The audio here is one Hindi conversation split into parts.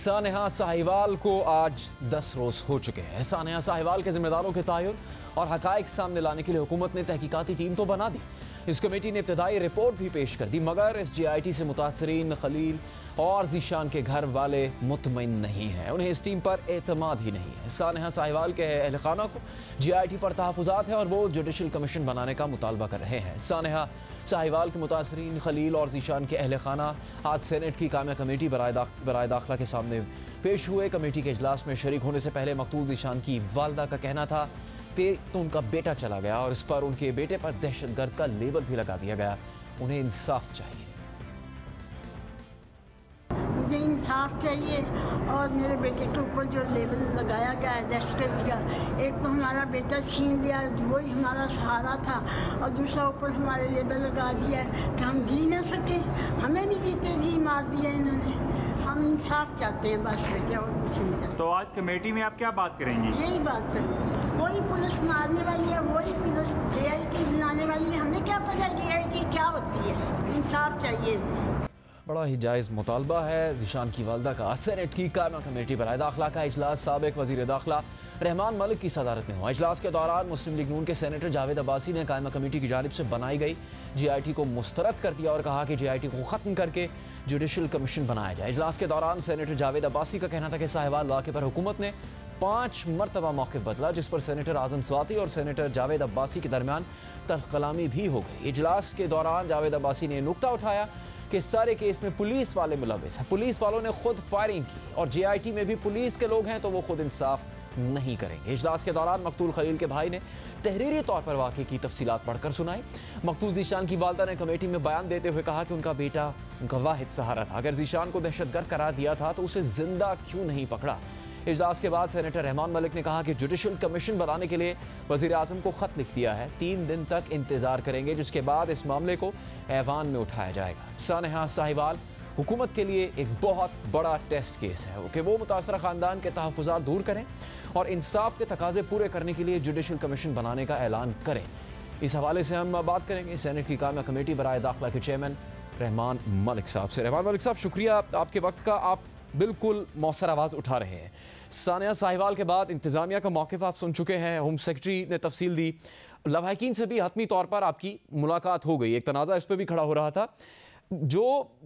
सानेहा साहिवाल को आज 10 रोज हो चुके हैं। सानेहा साहिवाल के जिम्मेदारों के तयन और हकाइक सामने लाने के लिए हुकूमत ने तहकीकाती टीम तो बना दी। इस कमेटी ने इब्तदाई रिपोर्ट भी पेश कर दी, मगर इस GIT से मुतासरीन खलील और जीशान के घर वाले मुतमईन नहीं हैं। उन्हें इस टीम पर एतमाद ही नहीं है। सानेहा साहिवाल के अहल खाना को GIT पर तहफ़्फ़ुज़ात है और वो जुडिशल कमीशन बनाने का मुतालबा कर रहे हैं। सानेहा साहिवाल के मुतासरीन खलील और जीशान के अहल खाना आज सेनेट की कामिया कमेटी बराए दाखिला के सामने पेश हुए। कमेटी के इजलास में शरीक होने से पहले मकतूल जीशान की वालदा का कहना था कि तो उनका बेटा चला गया और इस पर उनके बेटे पर दहशतगर्द का लेबल भी लगा दिया गया। उन्हें इंसाफ चाहिए। मुझे इंसाफ चाहिए और मेरे बेटे के ऊपर जो लेबल लगाया गया है दहशतगर्द का, एक तो हमारा बेटा छीन लिया, वही हमारा सहारा था, और दूसरा ऊपर हमारे लेबल लगा दिया है कि हम जी ना सके। हमें भी जीते जी मार दिया इन्होंने। हम इंसाफ चाहते हैं बस बेटे, और कुछ नहीं चाहते। तो आज कमेटी में आप क्या बात करेंगी? यही बात करेंगे। वही पुलिस मारने वाली है, वही पुलिस GIT बनाने वाली है। हमें क्या पता GIT क्या होती है। इंसाफ चाहिए। बड़ा ही जायज़ मुतालबा है जीशान की वालदा का। सेनेट की कायमा कमेटी बराए दाखिला का इजलास साबिक वज़ीर दाखिला रहमान मलिक की सदारत में हुआ। इजलास के दौरान मुस्लिम लीग नून के सेनेटर जावेद अब्बासी ने कायमा कमेटी की जानिब से बनाई गई GIT को मुस्तरद कर दिया और कहा कि GIT को ख़त्म करके जुडिशल कमीशन बनाया जाए। इजलास के दौरान सेनेटर जावेद अब्बासी का कहना था कि साहिवाल वाक़े पर हुकूमत ने 5 मरतबा मौक़िफ़ बदला, जिस पर सेनेटर आज़म स्वाति और सेनेटर जावेद अब्बासी के दरमियान तल्ख़ कलामी भी हो गई। इजलास के दौरान जावेद अब्बासी ने नुक्ता उठाया कि सारे केस में पुलिस वाले मुलव्विस हैं। पुलिस वालों ने खुद फायरिंग की और GIT में भी पुलिस के लोग हैं, तो वो खुद इंसाफ नहीं करेंगे। इजलास के दौरान मकतूल खलील के भाई ने तहरीरी तौर पर वाक़े की तफसीलात पढ़कर सुनाई। मकतूल जीशान की वालदा ने कमेटी में बयान देते हुए कहा कि उनका बेटा उनका वाहिद सहारा था। अगर जीशान को दहशतगर्द करार दिया था तो उसे जिंदा क्यों नहीं पकड़ा। इजलास के बाद सेनेटर रहमान मलिक ने कहा कि जुडिशल कमीशन बनाने के लिए वज़ीर आज़म को ख़त लिख दिया है। 3 दिन तक इंतज़ार करेंगे, जिसके बाद इस मामले को ऐवान में उठाया जाएगा। सानेहा साहिवाल हुकूमत के लिए एक बहुत बड़ा टेस्ट केस है कि वो मुतासरा ख़ानदान के तहफ़्फ़ुज़ात दूर करें और इंसाफ के तकाज़े पूरे करने के लिए जुडिशल कमीशन बनाने का ऐलान करें। इस हवाले से हम बात करेंगे सेनेट की कामिया कमेटी बराए दाखिला के चेयरमैन रहमान मलिक साहब से। रहमान मलिक साहब, शुक्रिया आपके वक्त का। आप बिल्कुल मौसर आवाज़ उठा रहे हैं। सानिया साहिवाल के बाद इंतज़ामिया का मौक़िफ़ आप सुन चुके हैं, होम सेक्रेटरी ने तफसील दी, लवाहिकीन से भी हतमी तौर पर आपकी मुलाकात हो गई, एक तनाज़ा इस पर भी खड़ा हो रहा था। जो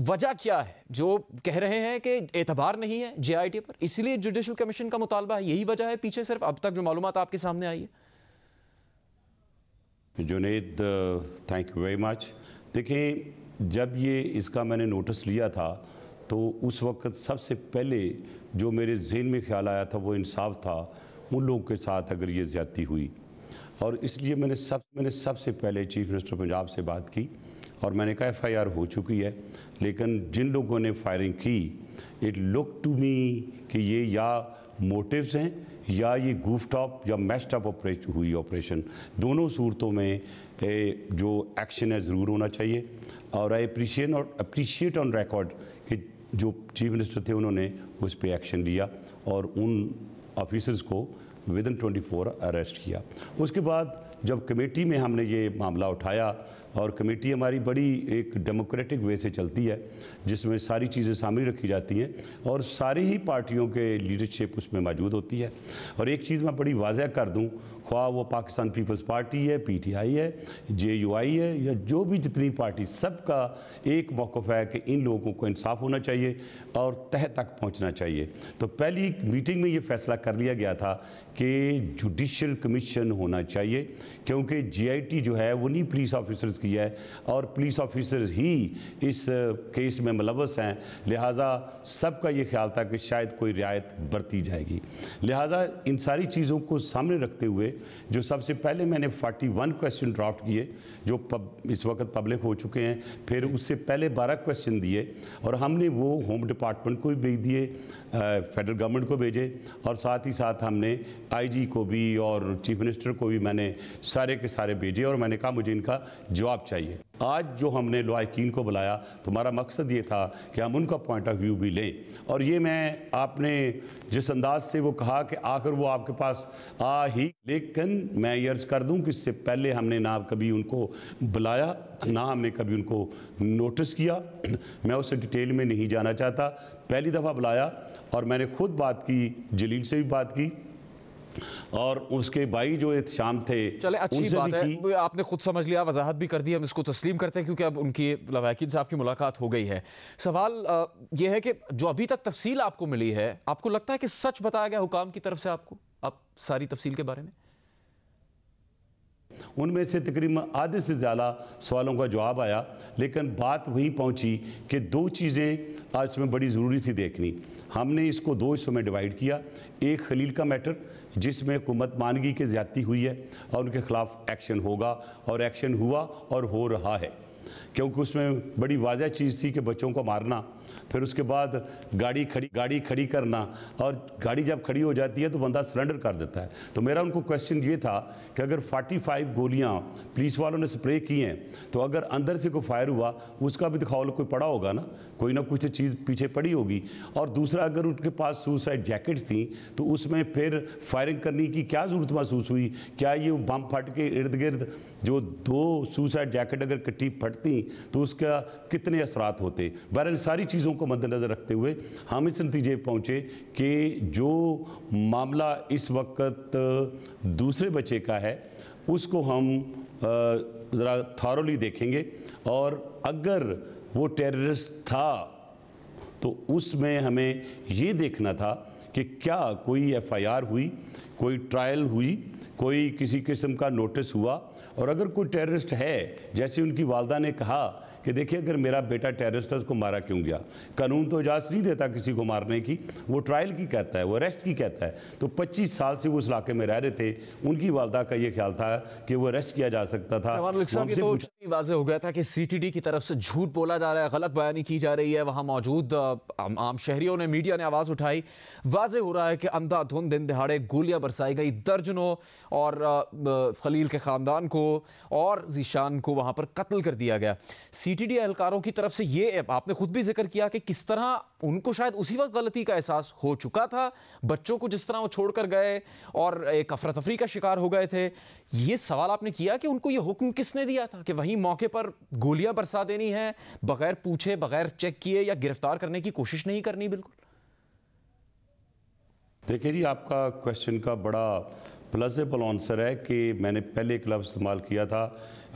वजह क्या है, जो कह रहे हैं कि एतबार नहीं है GIT पर, इसीलिए जुडिशल कमीशन का मुतालबा है, यही वजह है पीछे सिर्फ अब तक जो मालूमात आपके सामने आई है? Junaid, thank you very much. देखें, जब ये इसका मैंने नोटिस लिया था तो उस वक्त सबसे पहले जो मेरे जहन में ख्याल आया था वो इंसाफ था उन लोगों के साथ अगर ये ज़्यादती हुई, और इसलिए मैंने सबसे पहले चीफ मिनिस्टर पंजाब से बात की और मैंने कहा FIR हो चुकी है, लेकिन जिन लोगों ने फायरिंग की, इट लुक टू मी कि ये या मोटिव्स हैं या ये गूफ टॉप या मैश्ड अप हुई ऑपरेशन। दोनों सूरतों में जो एक्शन है ज़रूर होना चाहिए, और आई अप्रिशिएट ऑन रिकॉर्ड कि जो चीफ मिनिस्टर थे उन्होंने उस पर एक्शन लिया और उन ऑफिसर्स को विदिन 24 अरेस्ट किया। उसके बाद जब कमेटी में हमने ये मामला उठाया, और कमेटी हमारी बड़ी एक डेमोक्रेटिक वे से चलती है जिसमें सारी चीज़ें सामने रखी जाती हैं और सारी ही पार्टियों के लीडरशिप उसमें मौजूद होती है। और एक चीज़ मैं बड़ी वाज़ह कर दूं, ख्वाह वो पाकिस्तान पीपल्स पार्टी है, PTI है, JUI है, या जो भी जितनी पार्टी, सबका एक मौक़िफ़ है कि इन लोगों को इंसाफ होना चाहिए और तह तक पहुँचना चाहिए। तो पहली मीटिंग में ये फ़ैसला कर लिया गया था कि जुडिशल कमीशन होना चाहिए, क्योंकि GIT जो है वो नहीं पुलिस ऑफिसर्स की है और पुलिस ऑफिसर्स ही इस केस में मुलव्वस हैं, लिहाजा सबका ये ख्याल था कि शायद कोई रियायत बरती जाएगी। लिहाजा इन सारी चीज़ों को सामने रखते हुए जो सबसे पहले मैंने 41 क्वेश्चन ड्राफ्ट किए जो इस वक्त पब्लिक हो चुके हैं, फिर उससे पहले 12 क्वेश्चन दिए और हमने वो होम डिपार्टमेंट को भी भेज दिए, फेडरल गवर्नमेंट को भेजे, और साथ ही साथ हमने IG को भी और चीफ मिनिस्टर को भी मैंने सारे के सारे भेजे, और मैंने कहा मुझे इनका जवाब जवाब चाहिए। आज जो हमने लॉयकीन को बुलाया तो हमारा मकसद ये था कि हम उनका पॉइंट ऑफ व्यू भी लें। और ये मैं आपने जिस अंदाज से वो कहा कि आखिर वो आपके पास आ ही, लेकिन मैं ये अर्ज़ कर दूं कि इससे पहले हमने ना कभी उनको बुलाया, ना हमने कभी उनको नोटिस किया। मैं उस डिटेल में नहीं जाना चाहता। पहली दफ़ा बुलाया और मैंने खुद बात की, जलील से भी बात की और उसके भाई जो एहतशाम थे, चले अच्छी बात है, आपने खुद समझ लिया, वजाहत भी कर दी, हम इसको तस्लीम करते हैं क्योंकि अब उनकी लवाकिन साहब की मुलाकात हो गई है। सवाल यह है कि जो अभी तक तफसील आपको मिली है, आपको लगता है कि सच बताया गया हुकाम की तरफ से आपको अब सारी तफसील के बारे में? उनमें से तकरीबन आधे से ज़्यादा सवालों का जवाब आया, लेकिन बात वही पहुंची कि दो चीज़ें आज में बड़ी ज़रूरी थी देखनी। हमने इसको दो हिस्सों में डिवाइड किया। एक खलील का मैटर जिसमें हुकूमत मानगी की ज़्यादती हुई है और उनके ख़िलाफ़ एक्शन होगा और एक्शन हुआ और हो रहा है, क्योंकि उसमें बड़ी वाज़ह चीज़ थी कि बच्चों को मारना, फिर उसके बाद गाड़ी खड़ी करना, और गाड़ी जब खड़ी हो जाती है तो बंदा सरेंडर कर देता है। तो मेरा उनको क्वेश्चन ये था कि अगर 45 गोलियां पुलिस वालों ने स्प्रे की हैं तो अगर अंदर से कोई फायर हुआ उसका भी दिखाओ, कोई पड़ा होगा ना कुछ चीज़ पीछे पड़ी होगी। और दूसरा, अगर उनके पास सुसाइड जैकेट्स थी तो उसमें फिर फायरिंग करने की क्या ज़रूरत महसूस हुई? क्या ये बम फट के इर्द गिर्द जो दो सुसाइड जैकेट अगर कट्टी फटती तो उसका कितने असरात होते? बहरहाल सारी चीज़ों को मद्देनज़र रखते हुए हम इस नतीजे पर पहुँचे कि जो मामला इस वक्त दूसरे बच्चे का है उसको हम ज़रा थॉरोली देखेंगे, और अगर वो टेररिस्ट था तो उसमें हमें ये देखना था कि क्या कोई FIR हुई, कोई ट्रायल हुई, कोई किसी किस्म का नोटिस हुआ। और अगर कोई टेररिस्ट है, जैसे उनकी वालदा ने कहा कि देखिए अगर मेरा बेटा टेररिस्ट है उसको मारा क्यों गया, कानून तो इजाज़त नहीं देता किसी को मारने की, वो ट्रायल की कहता है, वो अरेस्ट की कहता है। तो 25 साल से वो उस इलाके में रह रहे थे, उनकी वालदा का ये ख्याल था कि वो अरेस्ट किया जा सकता था। तो वाज़ेह हो गया था कि CTD की तरफ से झूठ बोला जा रहा है, गलत बयानी की जा रही है। वहाँ मौजूद आम शहरियों ने, मीडिया ने आवाज़ उठाई। वाज़ेह हो रहा है कि अंधाधुंध दिन दिहाड़े गोलियां बरसाई गई दर्जनों, और खलील के ख़ानदान को और ज़ीशान को वहाँ पर कत्ल कर दिया गया। CTD एहलकारों की तरफ से ये आपने खुद भी जिक्र किया कि किस तरह उनको शायद उसी वक्त गलती का एहसास हो चुका था, बच्चों को जिस तरह वो छोड़कर गए और एक अफरा तफरी का शिकार हो गए थे। ये सवाल आपने किया कि उनको ये हुक्म किसने दिया था कि वहीं मौके पर गोलियां बरसा देनी है, बगैर पूछे, बगैर चेक किए या गिरफ्तार करने की कोशिश नहीं करनी? बिल्कुल। देखिए जी, आपका क्वेश्चन का बड़ा प्लजेबल आंसर है कि मैंने पहले एक लफ्ज़ इस्तेमाल किया था,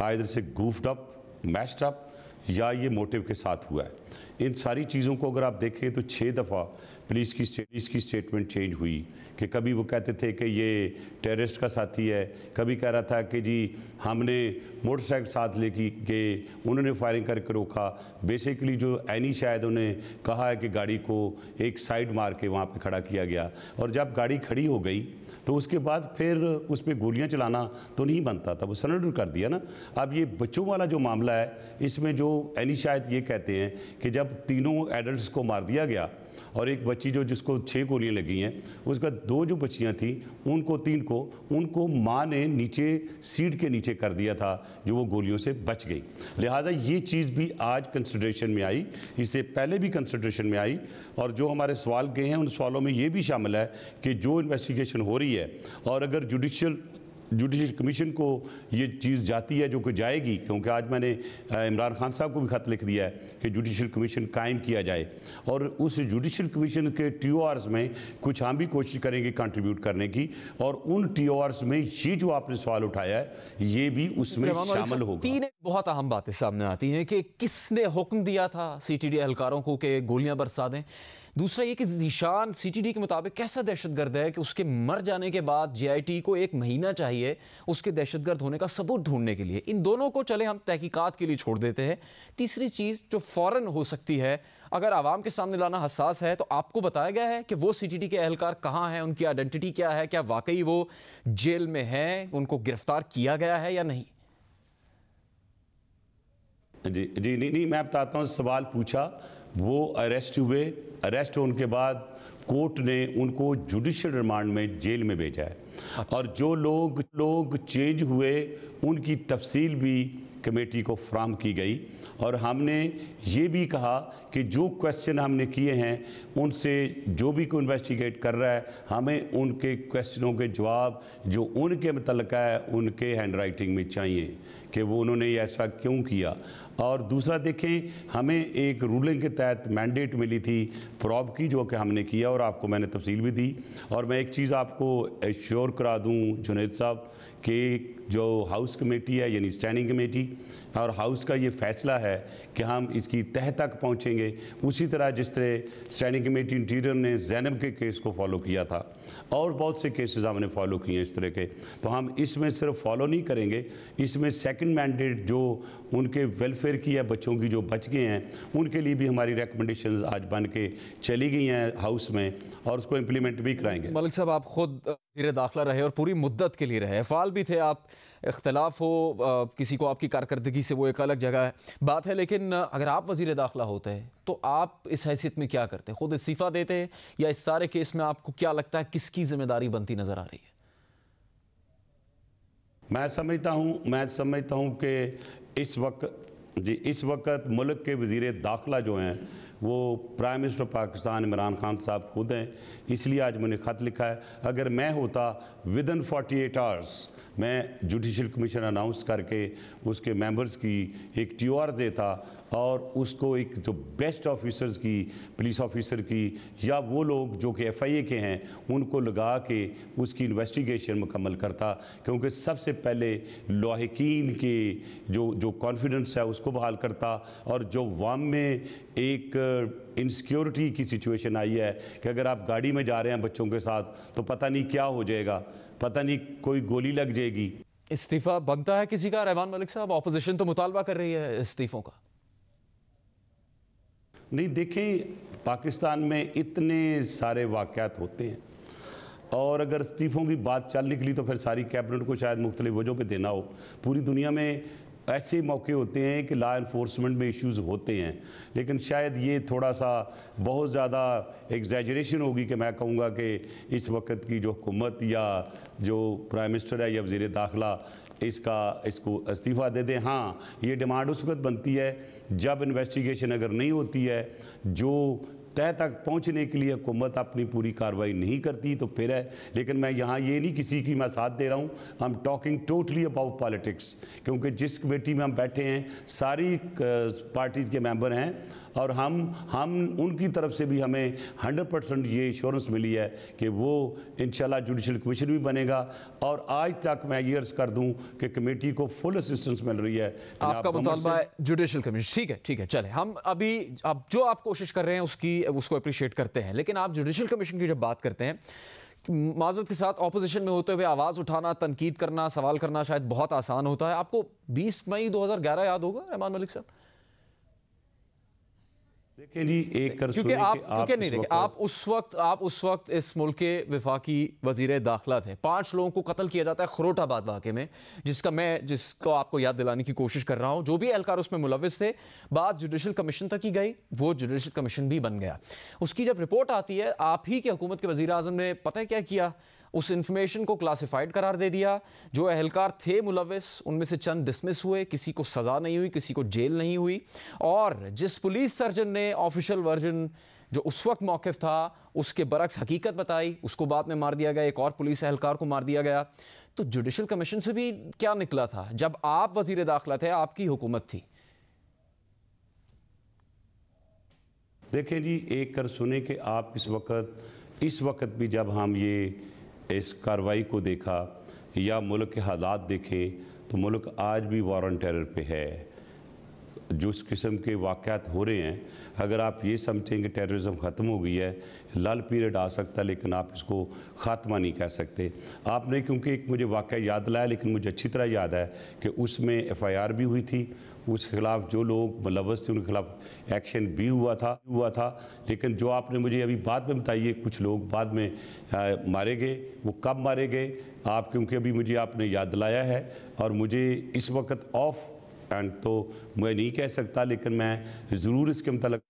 आइदर से गूफ्ड अप, मैश्ड अप, या ये मोटिव के साथ हुआ है। इन सारी चीज़ों को अगर आप देखें तो 6 दफ़ा पुलिस की स्टेटमेंट चेंज हुई कि कभी वो कहते थे कि ये टेररिस्ट का साथी है, कभी कह रहा था कि जी हमने मोटरसाइकिल साथ लेके के उन्होंने फायरिंग करके रोका। बेसिकली जो ऐनी शायद उन्हें कहा है कि गाड़ी को एक साइड मार के वहाँ पे खड़ा किया गया, और जब गाड़ी खड़ी हो गई तो उसके बाद फिर उस पर गोलियाँ चलाना तो नहीं बनता था, वो सरेंडर कर दिया ना। अब ये बच्चों वाला जो मामला है, इसमें जो ऐनी शायद ये कहते हैं कि जब तीनों एडल्ट्स को मार दिया गया और एक बच्ची जिसको 6 गोलियां लगी हैं, उसका 2 जो बच्चियां थी उनको माँ ने नीचे सीट के नीचे कर दिया था, जो वो गोलियों से बच गई। लिहाजा ये चीज़ भी आज कंसिडरेशन में आई, इससे पहले भी कंसिडरेशन में आई, और जो हमारे सवाल गए हैं उन सवालों में ये भी शामिल है कि जो इन्वेस्टिगेशन हो रही है, और अगर जुडिशल कमीशन को ये चीज़ जाती है, जो कि जाएगी, क्योंकि आज मैंने इमरान खान साहब को भी ख़त लिख दिया है कि जुडिशल कमीशन कायम किया जाए, और उस जुडिशल कमीशन के TORs में कुछ हम भी कोशिश करेंगे कंट्रीब्यूट करने की, और उन TORs में ये जो आपने सवाल उठाया है ये भी उसमें शामिल होगा। 3 बहुत अहम बातें सामने आती हैं कि किसने हुक्म दिया था CTD एहलकारों को कि गोलियां बरसा दें। दूसरा ये कि ज़ीशान CTD के मुताबिक कैसा दहशतगर्द है कि उसके मर जाने के बाद JIT को 1 महीना चाहिए उसके दहशतगर्द होने का सबूत ढूंढने के लिए। इन दोनों को चले हम तहकीकात के लिए छोड़ देते हैं। तीसरी चीज़ जो फ़ौरन हो सकती है, अगर आवाम के सामने लाना हसास है, तो आपको बताया गया है कि वो CTD के एहलकार कहाँ हैं, उनकी आइडेंटिटी क्या है, क्या वाकई वो जेल में हैं, उनको गिरफ्तार किया गया है या नहीं? जी नहीं, मैं बताता हूँ। सवाल पूछा, वो अरेस्ट हुए, अरेस्ट होने के बाद कोर्ट ने उनको जुडिशियल रिमांड में जेल में भेजा है। और जो लोग चेंज हुए उनकी तफसील भी कमेटी को फ्राहम की गई। और हमने ये भी कहा कि जो क्वेश्चन हमने किए हैं उनसे जो भी कोई इन्वेस्टिगेट कर रहा है, हमें उनके क्वेश्चनों के जवाब जो उनके मुतल्लिक़ है उनके हैंड राइटिंग में चाहिए कि वो उन्होंने ऐसा क्यों किया। और दूसरा देखें, हमें एक रूलिंग के तहत मैंडेट मिली थी प्रॉब की, जो कि हमने किया और आपको मैंने तफसील भी दी। और मैं एक चीज़ आपको एश्योर करा दूं जुनैद साहब कि जो हाउस कमेटी है यानी स्टैंडिंग कमेटी और हाउस का ये फ़ैसला है कि हम इसकी तह तक पहुँचेंगे, उसी तरह जिस तरह स्टैंडिंग कमेटी इंटीरियर ने ज़ैनब के केस को फॉलो किया था और बहुत से केसेस हमने फॉलो किए हैं इस तरह के, तो हम इसमें सिर्फ फॉलो नहीं करेंगे, इसमें सेकंड मैंडेट जो उनके वेलफेयर की है, बच्चों की जो बच गए हैं उनके लिए भी हमारी रिकमेंडेशंस आज बन के चली गई हैं हाउस में और उसको इम्प्लीमेंट भी कराएंगे। मलिक साहब, आप खुद वज़ीर दाखिला रहे और पूरी मुद्दत के लिए रहे, फ़ाल भी थे आप, इख्तलाफ हो किसी को आपकी कारकर्दगी से वो एक अलग जगह बात है, लेकिन अगर आप वज़ीर दाखिला होते हैं तो आप इस हैसियत में क्या करते? खुद इस्तीफ़ा देते हैं या इस सारे केस में आपको क्या लगता है किसकी जिम्मेदारी बनती नज़र आ रही है? मैं समझता हूँ कि इस वक्त मुल्क के वज़ीर दाखिला जो हैं वो प्राइम मिनिस्टर पाकिस्तान इमरान खान साहब खुद हैं, इसलिए आज मैंने ख़त लिखा है। अगर मैं होता विदिन 48 आवर्स मैं जुडिशल कमीशन अनाउंस करके उसके मेंबर्स की एक TOR देता और उसको एक जो बेस्ट ऑफिसर्स की, पुलिस ऑफिसर की या वो लोग जो कि FIA के हैं उनको लगा के उसकी इन्वेस्टिगेशन मुकम्मल करता, क्योंकि सबसे पहले लाहिकीन के जो कॉन्फिडेंस है उसको बहाल करता। और जो वाम में एक इनसिक्योरिटी की सिचुएशन आई है कि अगर आप गाड़ी में जा रहे हैं बच्चों के साथ तो पता नहीं क्या हो जाएगा, पता नहीं कोई गोली लग जाएगी। इस्तीफ़ा बनता है किसी का? रहमान मलिक साहब, अपोजिशन तो मुतालबा कर रही है इस्तीफ़ों का। नहीं, देखें पाकिस्तान में इतने सारे वाक़यात होते हैं और अगर इस्तीफ़ों की बात चल निकली तो फिर सारी कैबिनेट को शायद मुख्तलिफ वजहों पे देना हो। पूरी दुनिया में ऐसे मौके होते हैं कि लॉ इन्फोर्समेंट में इश्यूज़ होते हैं, लेकिन शायद ये थोड़ा सा बहुत ज़्यादा एग्जैजरेशन होगी कि मैं कहूँगा कि इस वक्त की जो हुकूमत या जो प्राइम मिनिस्टर है या वज़ीर दाखिला इसको इस्तीफ़ा दे दें। हाँ, ये डिमांड उस वक्त बनती है जब इन्वेस्टिगेशन अगर नहीं होती है, जो तय तक पहुंचने के लिए हुकूमत अपनी पूरी कार्रवाई नहीं करती तो फिर है। लेकिन मैं यहाँ ये नहीं किसी की मैं साथ दे रहा हूँ, I am talking totally about politics, क्योंकि जिस कमेटी में हम बैठे हैं सारी पार्टीज़ के मेंबर हैं और हम उनकी तरफ से भी हमें 100% ये इंश्योरेंस मिली है कि वो इंशाल्लाह जुडिशल कमीशन भी बनेगा। और आज तक मैं ये अर्ज़ कर दूं कि कमेटी को फुल असिस्टेंस मिल रही है। आपका मुतालबा है जुडिशल कमीशन, ठीक है, चले हम अभी अब जो आप कोशिश कर रहे हैं उसको अप्रिशिएट करते हैं, लेकिन आप जुडिशल कमीशन की जब बात करते हैं, माज़रत के साथ ऑपोजिशन में होते हुए आवाज़ उठाना, तनकीद करना, सवाल करना शायद बहुत आसान होता है। आपको 20 मई 2011 याद होगा रहमान मलिक साहब? देखें जी, क्योंकि आप उस वक्त इस मुल्क के वफाकी वजीर दाखिला थे। 5 लोगों को कत्ल किया जाता है खरोटाबाद वाक़े में, जिसको आपको याद दिलाने की कोशिश कर रहा हूं। जो भी एहलकार उसमें मुलविस थे, बात जुडिशल कमीशन तक ही गई, वो जुडिशल कमीशन भी बन गया। उसकी जब रिपोर्ट आती है, आप ही के हुकूमत के वज़ीर आज़म ने पता है क्या किया? उस इंफॉर्मेशन को क्लासिफाइड करार दे दिया। जो एहलकार थे मुलविस, उनमें से चंद डिसमिस हुए, किसी को सज़ा नहीं हुई, किसी को जेल नहीं हुई। और जिस पुलिस सर्जन ने ऑफिशियल वर्जन जो उस वक्त मौक़िफ़ था उसके बरक्स हकीकत बताई, उसको बाद में मार दिया गया। एक और पुलिस एहलकार को मार दिया गया। तो जुडिशल कमीशन से भी क्या निकला था जब आप वज़ीर दाखिला थे, आपकी हुकूमत थी? देखें जी, एक कर सुने कि आप इस वक्त भी जब हम ये इस कार्रवाई को देखा या मुल्क के हालात देखें तो मुल्क आज भी वॉर ऑन टेरर पे है। जो इस किस्म के वाक़यात हो रहे हैं, अगर आप ये समझें कि टेररिज्म ख़त्म हो गई है, लल पीरियड आ सकता है, लेकिन आप इसको ख़ात्मा नहीं कह सकते। आपने क्योंकि एक मुझे वाक़या याद लाया, लेकिन मुझे अच्छी तरह याद है कि उसमें FIR भी हुई थी, उसके ख़िलाफ़ जो लोग मुलव्वस थे उनके ख़िलाफ़ एक्शन भी हुआ था। लेकिन जो आपने मुझे अभी बाद में बताइए, कुछ लोग बाद में मारे गए, वो कब मारे गए आप, क्योंकि अभी मुझे आपने याद दिलाया है और मुझे इस वक्त ऑफ एंड तो मैं नहीं कह सकता, लेकिन मैं ज़रूर इसके मतलब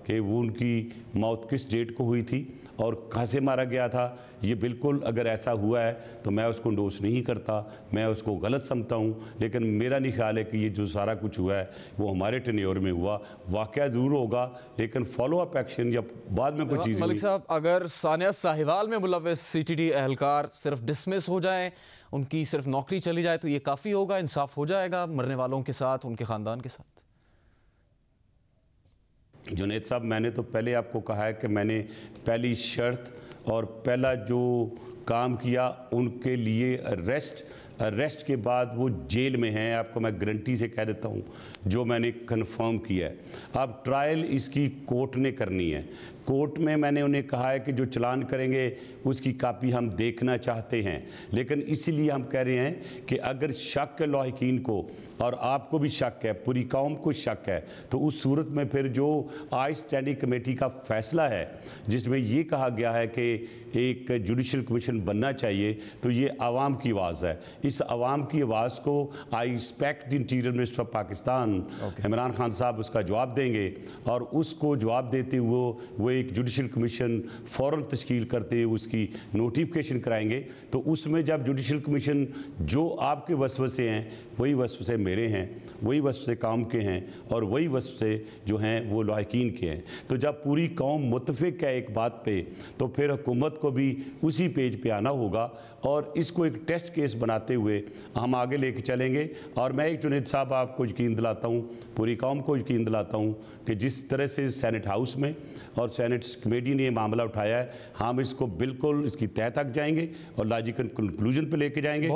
कि वो उनकी मौत किस डेट को हुई थी और कहाँ से मारा गया था। ये बिल्कुल अगर ऐसा हुआ है तो मैं उसको इंडोर्स नहीं करता, मैं उसको गलत समझता हूँ, लेकिन मेरा नहीं ख्याल है कि ये जो सारा कुछ हुआ है वो हमारे टेन्योर में हुआ। वाक़या ज़रूर होगा, लेकिन फॉलो अप एक्शन जब बाद में कोई चीज़। मलिक साहब, अगर सानिया साहिवाल में मुलव्वस सीटीडी एहलकार सिर्फ डिसमिस हो जाए, उनकी सिर्फ नौकरी चली जाए, तो ये काफ़ी होगा, इंसाफ हो जाएगा मरने वालों के साथ, उनके ख़ानदान के साथ? जुनैद साहब, मैंने तो पहले आपको कहा है कि मैंने पहली शर्त और पहला जो काम किया उनके लिए अरेस्ट के बाद वो जेल में हैं, आपको मैं गारंटी से कह देता हूँ, जो मैंने कंफर्म किया है। अब ट्रायल इसकी कोर्ट ने करनी है। कोर्ट में मैंने उन्हें कहा है कि जो चलान करेंगे उसकी कापी हम देखना चाहते हैं, लेकिन इसीलिए हम कह रहे हैं कि अगर शक है लाहिकीन को और आपको भी शक है, पूरी कौम को शक है, तो उस सूरत में फिर जो आज स्टैंडिंग कमेटी का फैसला है जिसमें ये कहा गया है कि एक जुडिशल कमीशन बनना चाहिए, तो ये आवाम की आवाज़ है। इस आवाम की आवाज़ को I respect the interior minister of Pakistan Imran Khan साहब उसका जवाब देंगे, और उसको जवाब देते हुए वो एक जुडिशल कमीशन फ़ौरन तश्कील करते हुए उसकी नोटिफिकेशन कराएंगे। तो उसमें जब जुडिशल कमीशन जो आपके वसवसे हैं वही वसवसे मेरे हैं, वही वसवसे काम के हैं, और वही वसवसे जो हैं वो लाहिकीन के हैं। तो जब पूरी कौम मुत्तफ़िक है एक बात पे, तो फिर हुकूमत को भी उसी पेज पे आना होगा और इसको एक टेस्ट केस बनाते हुए हम आगे लेके चलेंगे। और मैं एक जुनैद साहब आपको यकीन दिलाता हूँ, पूरी कौम को यकीन दिलाता हूँ कि जिस तरह से सेनेट हाउस में और सेनेट कमेटी ने ये मामला उठाया है, हम इसको बिल्कुल इसकी तह तक जाएंगे और लॉजिकल कंक्लूजन पे लेके जाएंगे।